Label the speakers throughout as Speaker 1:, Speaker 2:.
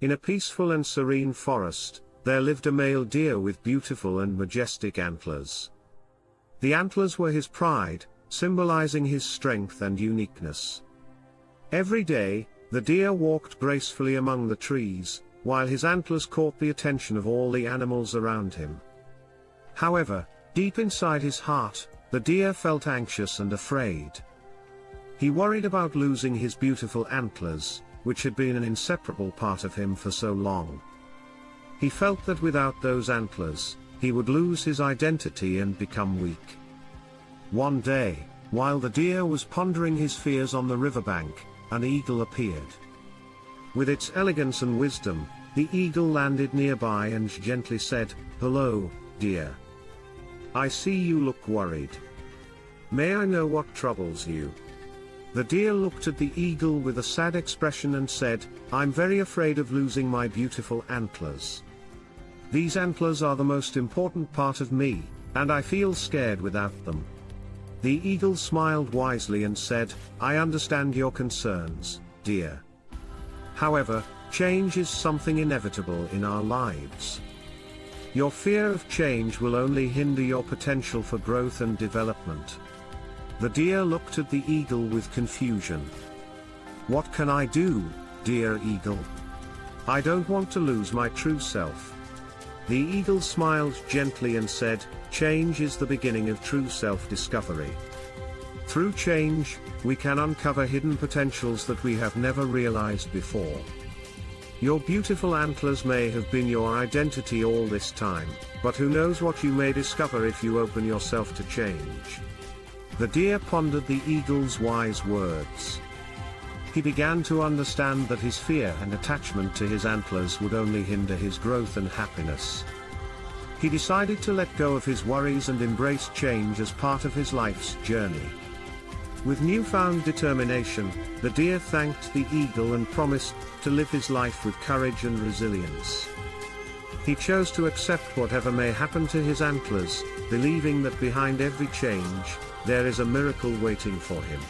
Speaker 1: In a peaceful and serene forest, there lived a male deer with beautiful and majestic antlers. The antlers were his pride, symbolizing his strength and uniqueness. Every day, the deer walked gracefully among the trees, while his antlers caught the attention of all the animals around him. However, deep inside his heart, the deer felt anxious and afraid. He worried about losing his beautiful antlers, which had been an inseparable part of him for so long. He felt that without those antlers, he would lose his identity and become weak. One day, while the deer was pondering his fears on the riverbank, an eagle appeared. With its elegance and wisdom, the eagle landed nearby and gently said, "Hello, dear. I see you look worried. May I know what troubles you?" The deer looked at the eagle with a sad expression and said, "I'm very afraid of losing my beautiful antlers. These antlers are the most important part of me, and I feel scared without them." The eagle smiled wisely and said, "I understand your concerns, dear. However, change is something inevitable in our lives. Your fear of change will only hinder your potential for growth and development." The deer looked at the eagle with confusion. "What can I do, dear eagle? I don't want to lose my true self." The eagle smiled gently and said, "Change is the beginning of true self-discovery. Through change, we can uncover hidden potentials that we have never realized before. Your beautiful antlers may have been your identity all this time, but who knows what you may discover if you open yourself to change." The deer pondered the eagle's wise words. He began to understand that his fear and attachment to his antlers would only hinder his growth and happiness. He decided to let go of his worries and embrace change as part of his life's journey. With newfound determination, the deer thanked the eagle and promised to live his life with courage and resilience. He chose to accept whatever may happen to his antlers, believing that behind every change, there is a miracle waiting for him.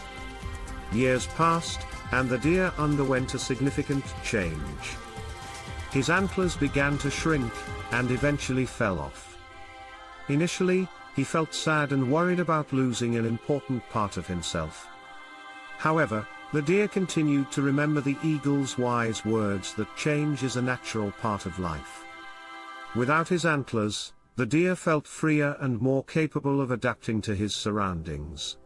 Speaker 1: Years passed, and the deer underwent a significant change. His antlers began to shrink, and eventually fell off. Initially, he felt sad and worried about losing an important part of himself. However, the deer continued to remember the eagle's wise words that change is a natural part of life. Without his antlers, the deer felt freer and more capable of adapting to his surroundings.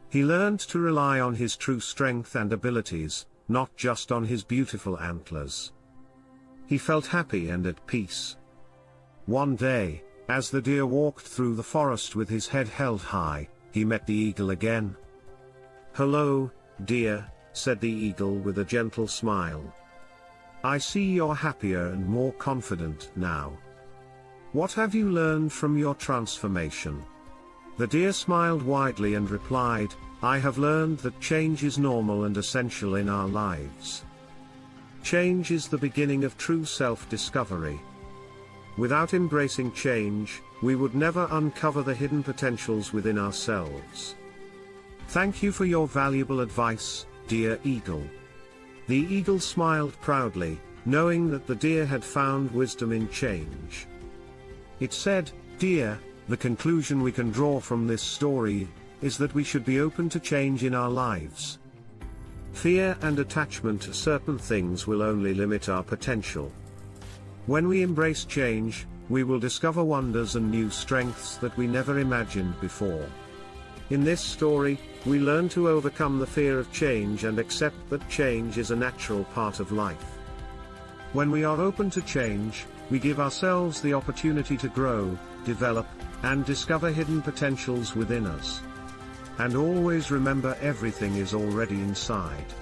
Speaker 1: He learned to rely on his true strength and abilities, not just on his beautiful antlers. He felt happy and at peace. One day, as the deer walked through the forest with his head held high, he met the eagle again. "Hello, dear," said the eagle with a gentle smile. "I see you're happier and more confident now. What have you learned from your transformation?" The deer smiled widely and replied, "I have learned that change is normal and essential in our lives. Change is the beginning of true self-discovery. Without embracing change, we would never uncover the hidden potentials within ourselves. Thank you for your valuable advice, dear eagle." The eagle smiled proudly, knowing that the deer had found wisdom in change. It said, "Dear, the conclusion we can draw from this story is that we should be open to change in our lives. Fear and attachment to certain things will only limit our potential. When we embrace change, we will discover wonders and new strengths that we never imagined before." In this story, we learn to overcome the fear of change and accept that change is a natural part of life. When we are open to change, we give ourselves the opportunity to grow, develop, and discover hidden potentials within us. And always remember, everything is already inside.